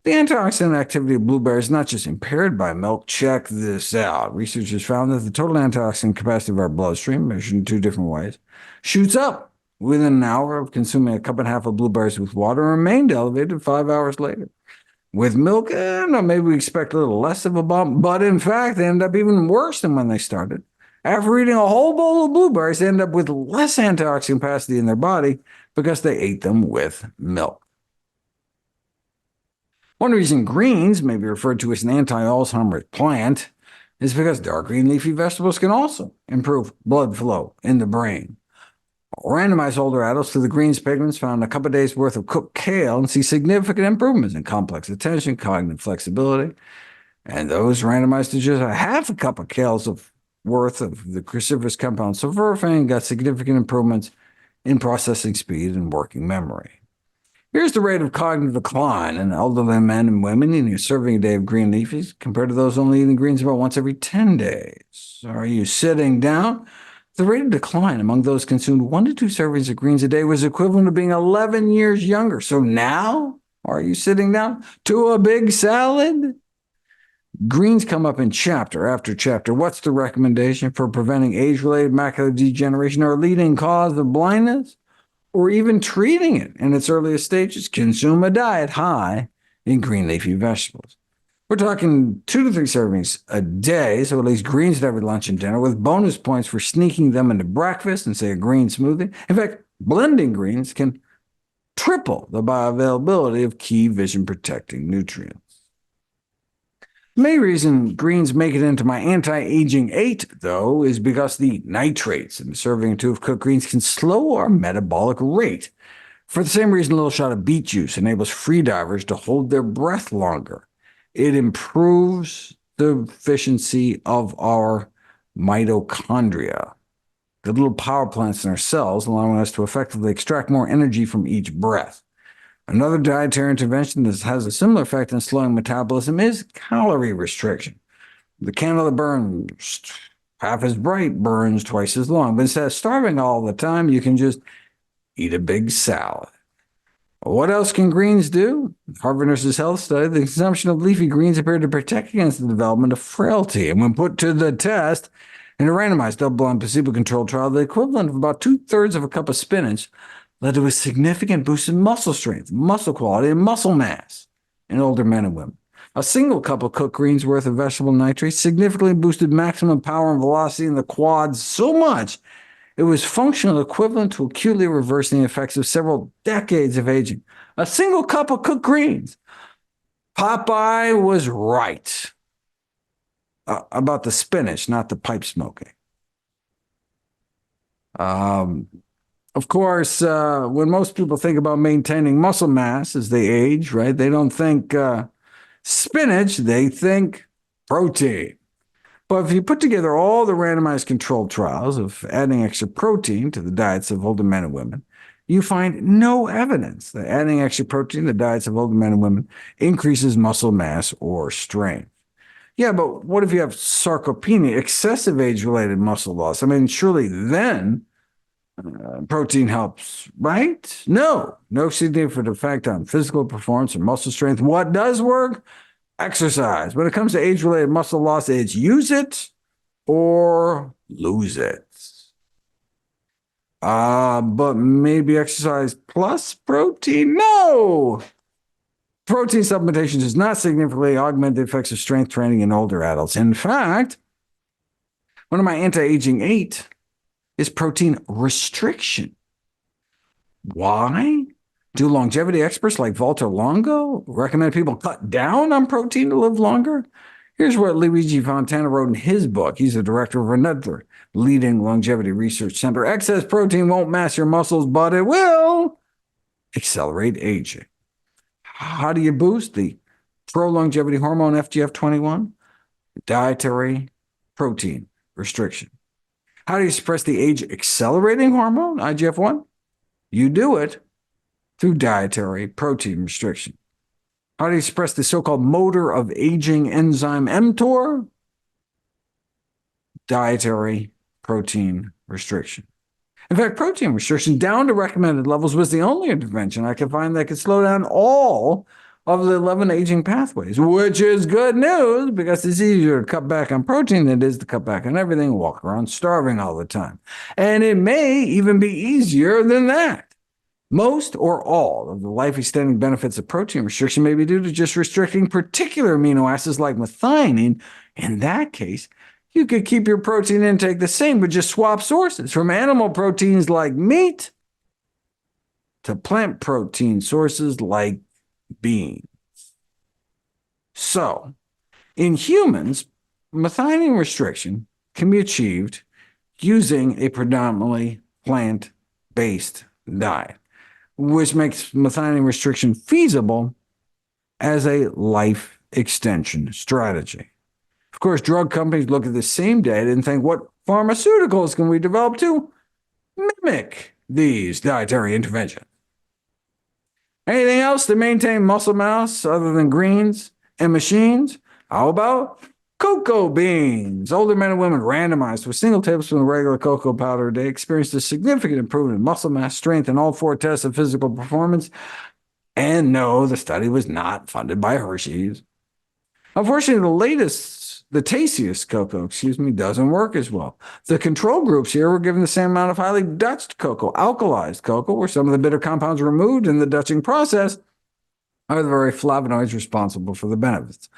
The antioxidant activity of blueberries is not just impaired by milk. Check this out. Researchers found that the total antioxidant capacity of our bloodstream, measured in 2 different ways, shoots up within an hour of consuming a cup and a half of blueberries with water, and remained elevated 5 hours later. With milk, maybe we expect a little less of a bump, but in fact, they end up even worse than when they started. After eating a whole bowl of blueberries, they end up with less antioxidant capacity in their body because they ate them with milk. One reason greens may be referred to as an anti-Alzheimer's plant is because dark green leafy vegetables can also improve blood flow in the brain. Randomize older adults to the greens pigments found a couple of days' worth of cooked kale and see significant improvements in complex attention, cognitive flexibility, and those randomized to just a half a cup of kale's worth of the cruciferous compound sulforaphane got significant improvements in processing speed and working memory. Here's the rate of cognitive decline in elderly men and women eating a serving a day of green leafies, compared to those only eating greens about once every 10 days. Are you sitting down? The rate of decline among those consumed 1 to 2 servings of greens a day was equivalent to being 11 years younger. So now, are you sitting down to a big salad? Greens come up in chapter after chapter. What's the recommendation for preventing age-related macular degeneration, or a leading cause of blindness? Or even treating it in its earliest stages? Consume a diet high in green leafy vegetables. We're talking 2 to 3 servings a day, so at least greens at every lunch and dinner, with bonus points for sneaking them into breakfast and, say, a green smoothie. In fact, blending greens can triple the bioavailability of key vision-protecting nutrients. The main reason greens make it into my anti-aging 8, though, is because the nitrates in a serving or 2 of cooked greens can slow our metabolic rate. For the same reason, a little shot of beet juice enables freedivers to hold their breath longer. It improves the efficiency of our mitochondria, the little power plants in our cells, allowing us to effectively extract more energy from each breath. Another dietary intervention that has a similar effect in slowing metabolism is calorie restriction. The candle that burns half as bright burns twice as long, but instead of starving all the time, you can just eat a big salad. What else can greens do? Harvard Nurses Health study, the consumption of leafy greens appeared to protect against the development of frailty. And when put to the test, in a randomized double-blind placebo-controlled trial, the equivalent of about 2/3 of a cup of spinach led to a significant boost in muscle strength, muscle quality, and muscle mass in older men and women. A single cup of cooked greens worth of vegetable nitrates significantly boosted maximum power and velocity in the quads so much it was functional equivalent to acutely reversing the effects of several decades of aging. A single cup of cooked greens. Popeye was right about the spinach, not the pipe smoking. Of course, when most people think about maintaining muscle mass as they age, right, they don't think spinach, they think protein. But if you put together all the randomized controlled trials of adding extra protein to the diets of older men and women, you find no evidence that adding extra protein to the diets of older men and women increases muscle mass or strength. Yeah, but what if you have sarcopenia, excessive age-related muscle loss? I mean, surely then protein helps, right? No significant effect on physical performance or muscle strength. What does work? Exercise. When it comes to age-related muscle loss, it's use it or lose it. But maybe exercise plus protein? No! Protein supplementation does not significantly augment the effects of strength training in older adults. In fact, one of my anti-aging 8 is protein restriction. Why? Do longevity experts like Walter Longo recommend people cut down on protein to live longer? Here's what Luigi Fontana wrote in his book. He's the director of another leading longevity research center. Excess protein won't mass your muscles, but it will accelerate aging. How do you boost the pro-longevity hormone FGF21? Dietary protein restriction. How do you suppress the age-accelerating hormone, IGF-1? You do it through dietary protein restriction. How do you suppress the so-called motor of aging enzyme mTOR? Dietary protein restriction. In fact, protein restriction down to recommended levels was the only intervention I could find that could slow down all of the 11 aging pathways, which is good news because it's easier to cut back on protein than it is to cut back on everything and walk around starving all the time. And it may even be easier than that. Most or all of the life-extending benefits of protein restriction may be due to just restricting particular amino acids like methionine. In that case, you could keep your protein intake the same, but just swap sources from animal proteins like meat to plant protein sources like beans. So, in humans, methionine restriction can be achieved using a predominantly plant-based diet, which makes methionine restriction feasible as a life extension strategy. Of course, drug companies look at the same data and think, what pharmaceuticals can we develop to mimic these dietary interventions? Anything else to maintain muscle mass other than greens and machines? How about cocoa beans? Older men and women randomized to a single tablespoon of regular cocoa powder a day experienced a significant improvement in muscle mass, strength, and all 4 tests of physical performance. And no, the study was not funded by Hershey's. Unfortunately, the tastiest cocoa, doesn't work as well. The control groups here were given the same amount of highly Dutched cocoa, alkalized cocoa, where some of the bitter compounds removed in the Dutching process are the very flavonoids responsible for the benefits.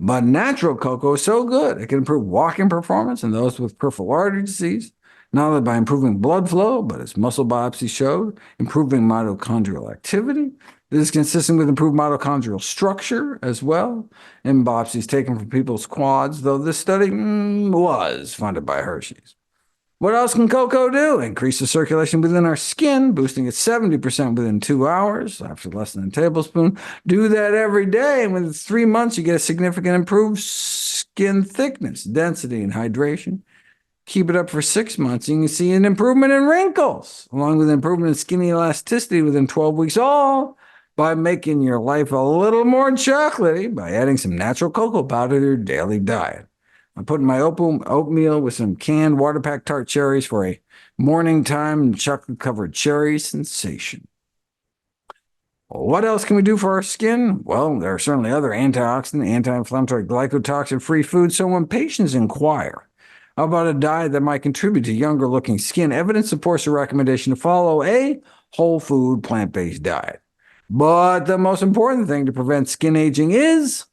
But natural cocoa is so good, it can improve walking performance in those with peripheral artery disease, not only by improving blood flow, but as muscle biopsies showed, improving mitochondrial activity. This is consistent with improved mitochondrial structure as well, in biopsies taken from people's quads, though this study was funded by Hershey's. What else can cocoa do? Increase the circulation within our skin, boosting it 70% within 2 hours, after less than a tablespoon. Do that every day, and within 3 months you get a significant improved skin thickness, density, and hydration. Keep it up for 6 months, and you can see an improvement in wrinkles, along with an improvement in skin elasticity within 12 weeks, all by making your life a little more chocolatey by adding some natural cocoa powder to your daily diet. I'm putting my oatmeal with some canned water-packed tart cherries for a Morning time chocolate-covered cherry sensation. What else can we do for our skin? Well, there are certainly other antioxidant, anti-inflammatory, glycotoxin-free foods, so when patients inquire about a diet that might contribute to younger-looking skin, evidence supports the recommendation to follow a whole food, plant-based diet. But the most important thing to prevent skin aging is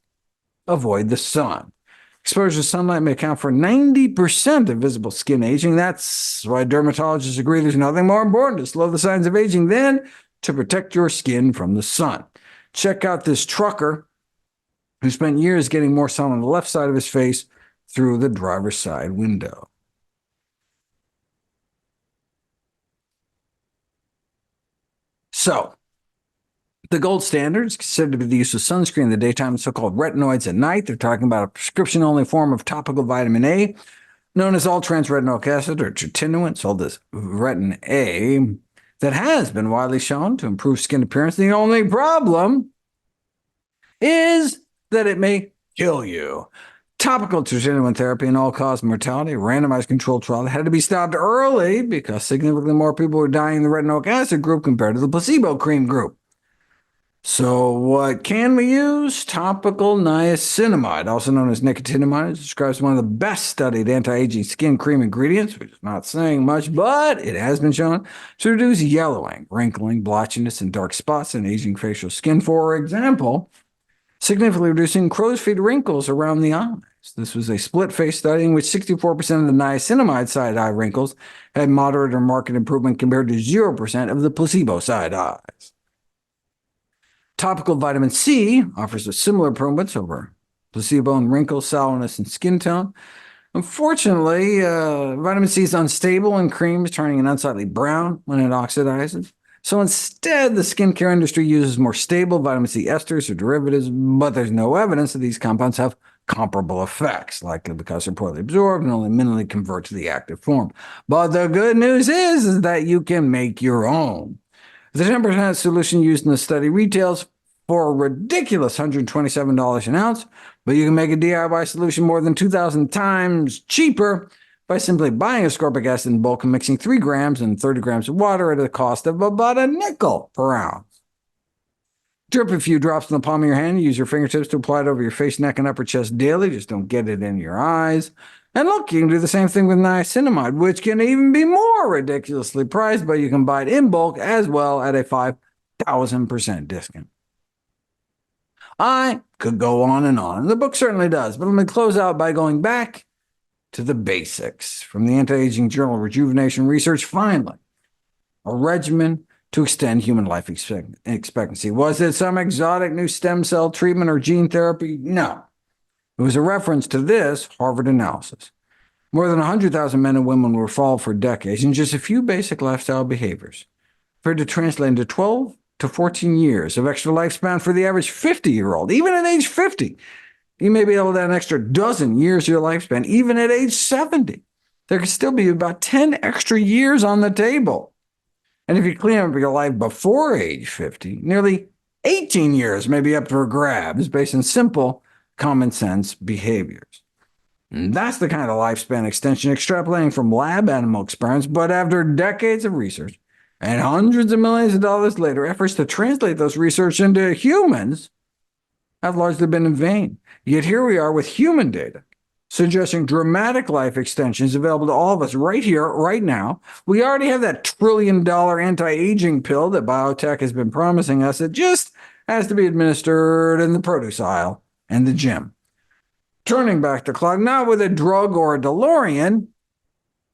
avoid the sun. Exposure to sunlight may account for 90% of visible skin aging. That's why dermatologists agree there's nothing more important to slow the signs of aging than to protect your skin from the sun. Check out this trucker who spent years getting more sun on the left side of his face through the driver's side window. So, the gold standard is considered to be the use of sunscreen in the daytime, so-called retinoids at night. They're talking about a prescription-only form of topical vitamin A, known as all-trans-retinoic acid, or tretinoin, sold as Retin A, that has been widely shown to improve skin appearance. The only problem is that it may kill you. Topical tretinoin therapy and all-cause mortality, a randomized controlled trial that had to be stopped early because significantly more people were dying in the retinoic acid group compared to the placebo cream group. So what can we use? Topical niacinamide, also known as nicotinamide, describes one of the best studied anti-aging skin cream ingredients, which is not saying much, but it has been shown to reduce yellowing, wrinkling, blotchiness, and dark spots in aging facial skin. For example, significantly reducing crow's feet wrinkles around the eyes. This was a split-face study in which 64% of the niacinamide side eye wrinkles had moderate or marked improvement compared to 0% of the placebo side eyes. Topical vitamin C offers a similar improvements over placebo in wrinkles, sallowness, and skin tone. Unfortunately, vitamin C is unstable in creams, turning it unsightly brown when it oxidizes. So instead, the skincare industry uses more stable vitamin C esters or derivatives, but there's no evidence that these compounds have comparable effects, likely because they're poorly absorbed and only minimally convert to the active form. But the good news is that you can make your own. The 10% solution used in the study retails for a ridiculous $127 an ounce, but you can make a DIY solution more than 2,000 times cheaper by simply buying ascorbic acid in bulk and mixing 3 grams and 30 grams of water at a cost of about a nickel per ounce. Drip a few drops in the palm of your hand. Use your fingertips to apply it over your face, neck, and upper chest daily. Just don't get it in your eyes. And look, you can do the same thing with niacinamide, which can even be more ridiculously priced, but you can buy it in bulk as well at a 5,000% discount. I could go on, and the book certainly does, but let me close out by going back to the basics. From the anti-aging journal Rejuvenation Research, finally, a regimen to extend human life expectancy. Was it some exotic new stem cell treatment or gene therapy? No. It was a reference to this Harvard analysis. More than 100,000 men and women were followed for decades in just a few basic lifestyle behaviors, appeared to translate into 12 to 14 years of extra lifespan for the average 50-year-old. Even at age 50, you may be able to add an extra dozen years to your lifespan. Even at age 70, there could still be about 10 extra years on the table. And if you clean up your life before age 50, nearly 18 years may be up for grabs based on simple, common-sense behaviors. And that's the kind of lifespan extension extrapolating from lab animal experiments, but after decades of research, and hundreds of millions of dollars later, efforts to translate those research into humans have largely been in vain. Yet here we are with human data, suggesting dramatic life extensions available to all of us right here, right now. We already have that trillion-dollar anti-aging pill that biotech has been promising us. It just has to be administered in the produce aisle and the gym. Turning back the clock, not with a drug or a DeLorean,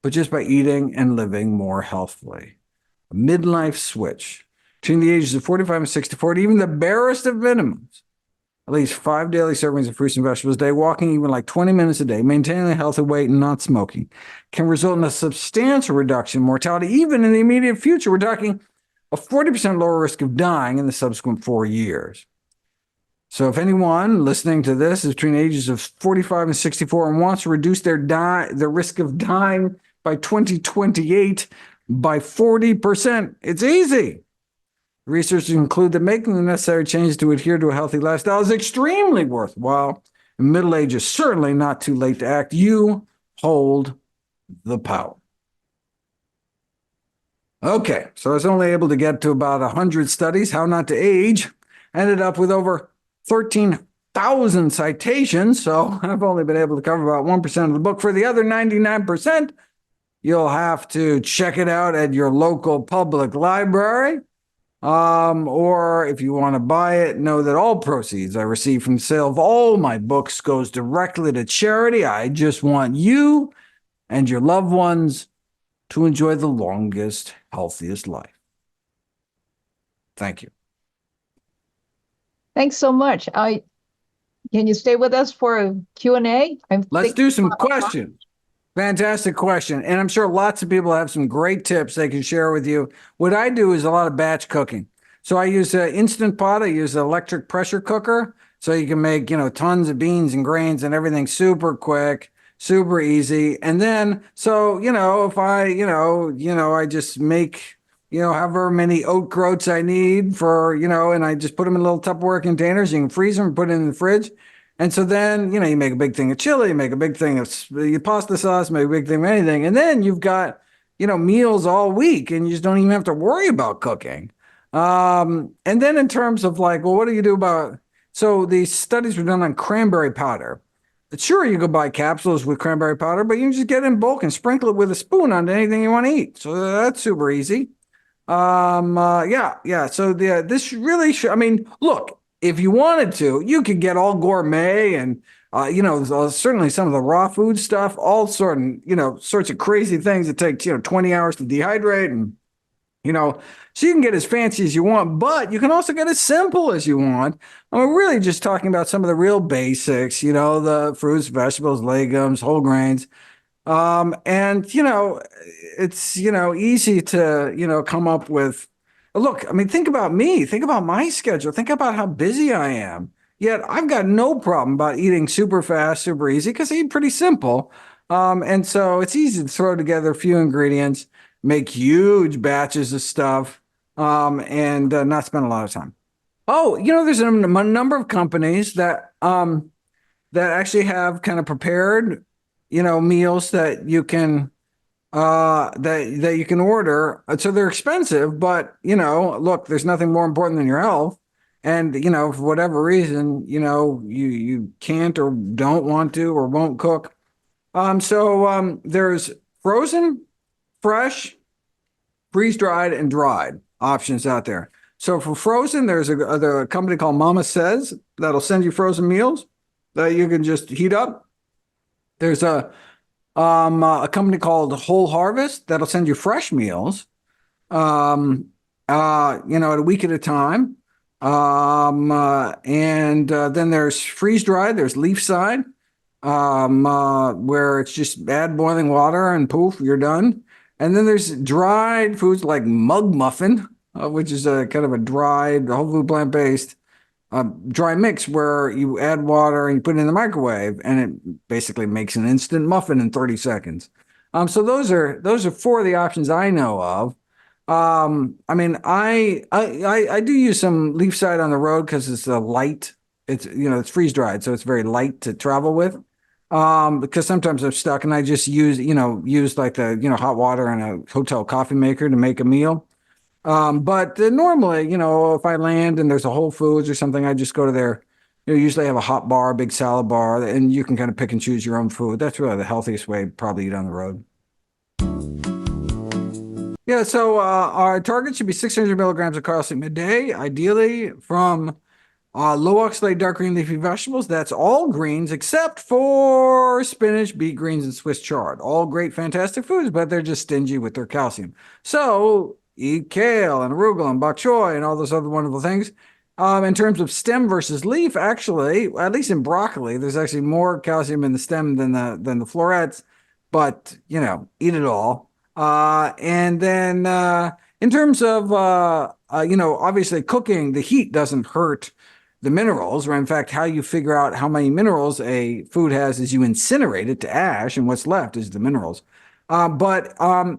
but just by eating and living more healthfully. A midlife switch between the ages of 45 and 64, even the barest of minimums. At least 5 daily servings of fruits and vegetables a day, walking even like 20 minutes a day, maintaining a healthy weight, and not smoking, can result in a substantial reduction in mortality, even in the immediate future. We're talking a 40% lower risk of dying in the subsequent 4 years. So if anyone listening to this is between the ages of 45 and 64 and wants to reduce their risk of dying by 2028 by 40%, it's easy. Researchers conclude that making the necessary changes to adhere to a healthy lifestyle is extremely worthwhile. In middle age is certainly not too late to act. You hold the power. Okay, so I was only able to get to about 100 studies, how not to age. Ended up with over 13,000 citations, so I've only been able to cover about 1% of the book. For the other 99%, you'll have to check it out at your local public library. Or if you want to buy it, know that all proceeds I receive from the sale of all my books goes directly to charity. I just want you and your loved ones to enjoy the longest, healthiest life. Thank you. Thanks so much. Can you stay with us for a Q&A? Let's do some questions. Fantastic question. And I'm sure lots of people have some great tips they can share with you. What I do is a lot of batch cooking. So I use an Instant Pot. I use an electric pressure cooker. So you can make, tons of beans and grains and everything super quick, super easy. And then, so, if I, I just make, however many oat groats I need for, and I just put them in little Tupperware containers. You can freeze them and put it in the fridge. And so then, you make a big thing of chili, you make a big thing of pasta sauce, make a big thing of anything. And then you've got, meals all week and you just don't even have to worry about cooking. And then in terms of like, well, what do you do about, so these studies were done on cranberry powder. Sure, you could buy capsules with cranberry powder, but you can just get it in bulk and sprinkle it with a spoon onto anything you want to eat. So that's super easy. Yeah. So this really should, look, if you wanted to, you could get all gourmet and, certainly some of the raw food stuff, all sorts of crazy things that take, 20 hours to dehydrate and, so you can get as fancy as you want, but you can also get as simple as you want. We're really just talking about some of the real basics, the fruits, vegetables, legumes, whole grains. And, it's, easy to, come up with, look, think about me, think about my schedule, think about how busy I am. Yet I've got no problem about eating super fast, super easy, because I eat pretty simple. And so it's easy to throw together a few ingredients, make huge batches of stuff, and not spend a lot of time. Oh, there's a number of companies that actually have kind of prepared, meals that you can that you can order. So they're expensive, but look, there's nothing more important than your health. And for whatever reason, you can't or don't want to or won't cook. So there's frozen, fresh, freeze-dried, and dried options out there. So for frozen, there's a company called Mama Says that'll send you frozen meals that you can just heat up. There's a company called Whole Harvest that'll send you fresh meals, at a week at a time. And then there's freeze-dried, there's leaf side, where it's just add boiling water and poof, you're done. And then there's dried foods like mug muffin, which is a kind of a dried, whole food plant-based dry mix where you add water and you put it in the microwave and it basically makes an instant muffin in 30 seconds. So those are four of the options I know of. I do use some leaf side on the road because it's light. It's it's freeze dried, so it's very light to travel with. Because sometimes I'm stuck and I just use like the hot water and a hotel coffee maker to make a meal. But normally, if I land and there's a Whole Foods or something, I just go to their, usually have a hot bar, a big salad bar, and you can kind of pick and choose your own food. That's really the healthiest way to probably eat on the road. Yeah, so our target should be 600 milligrams of calcium a day, ideally from low oxalate dark green leafy vegetables. That's all greens except for spinach, beet greens, and Swiss chard. All great, fantastic foods, but they're just stingy with their calcium. So eat kale and arugula and bok choy and all those other wonderful things. In terms of stem versus leaf, actually, at least in broccoli, there's actually more calcium in the stem than the florets. But eat it all. And then in terms of obviously cooking, the heat doesn't hurt the minerals, or in fact, how you figure out how many minerals a food has is you incinerate it to ash, and what's left is the minerals. But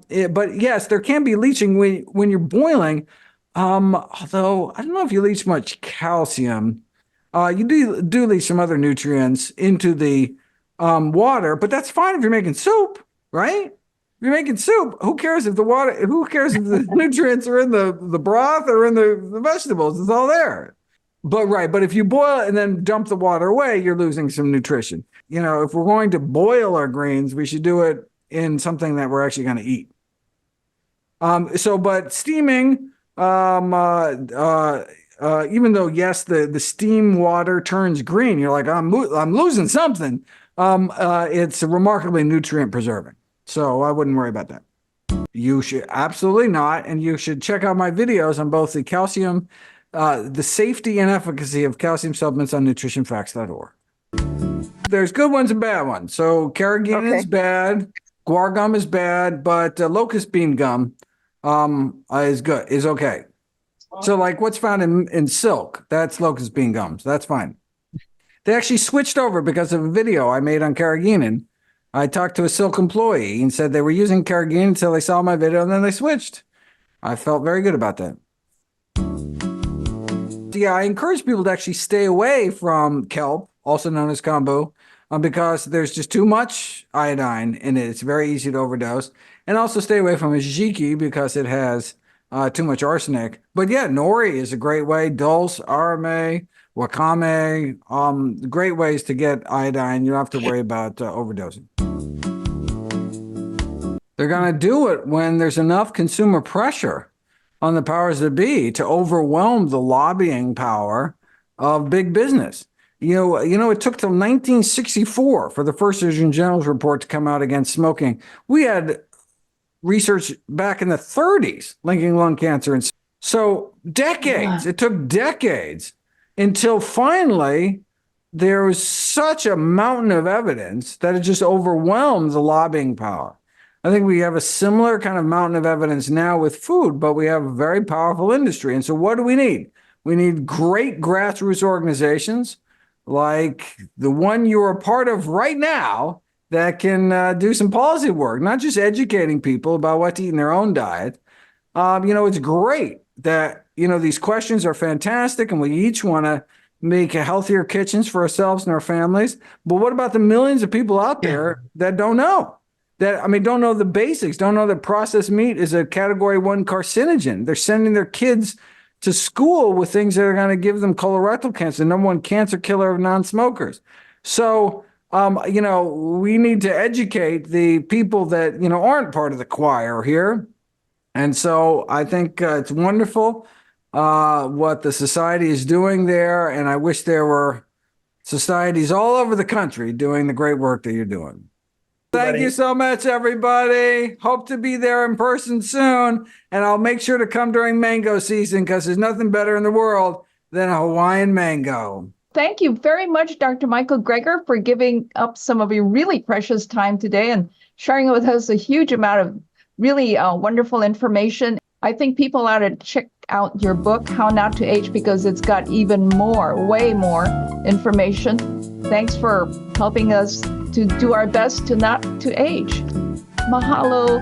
yes, there can be leaching when you're boiling. Although I don't know if you leach much calcium. You do leach some other nutrients into the water, but that's fine if you're making soup, right? you're making soup, who cares if the nutrients are in the broth or in the vegetables? It's all there. But if you boil it and then dump the water away, you're losing some nutrition. If we're going to boil our grains, we should do it in something that we're actually going to eat. But steaming, even though, yes, the steam water turns green, you're like, I'm losing something. It's remarkably nutrient preserving. So I wouldn't worry about that. You should absolutely not. And you should check out my videos on both the calcium, the safety and efficacy of calcium supplements on nutritionfacts.org. There's good ones and bad ones. So carrageenan is bad, guar gum is bad, but locust bean gum is okay. So like what's found in silk, that's locust bean gums. That's fine. They actually switched over because of a video I made on carrageenan. I talked to a silk employee and said they were using carrageenan until they saw my video and then they switched. I felt very good about that. Yeah, I encourage people to actually stay away from kelp, also known as kombu, because there's just too much iodine in it. It's very easy to overdose. And also stay away from hijiki because it has too much arsenic. But yeah, nori is a great way. Dulse, arame, wakame, great ways to get iodine. You don't have to worry about overdosing. They're going to do it when there's enough consumer pressure on the powers that be to overwhelm the lobbying power of big business. It took till 1964 for the first Surgeon General's report to come out against smoking. We had research back in the 30s linking lung cancer. And so decades, it took decades until finally there was such a mountain of evidence that it just overwhelmed the lobbying power. I think we have a similar kind of mountain of evidence now with food, but we have a very powerful industry. And so what do we need? We need great grassroots organizations like the one you're a part of right now that can do some policy work, not just educating people about what to eat in their own diet. It's great that, these questions are fantastic and we each want to make healthier kitchens for ourselves and our families. But what about the millions of people out there that don't know? Don't know the basics, don't know that processed meat is a category 1 carcinogen. They're sending their kids to school with things that are going to give them colorectal cancer, the number 1 cancer killer of non-smokers. So, we need to educate the people that, aren't part of the choir here. And so I think it's wonderful what the society is doing there. And I wish there were societies all over the country doing the great work that you're doing. Thank you so much, everybody. Hope to be there in person soon. And I'll make sure to come during mango season because there's nothing better in the world than a Hawaiian mango. Thank you very much, Dr. Michael Greger, for giving up some of your really precious time today and sharing with us a huge amount of really wonderful information. I think people ought to check out your book, How Not to Age, because it's got even more, way more information. Thanks for helping us to do our best to not to age. Mahalo.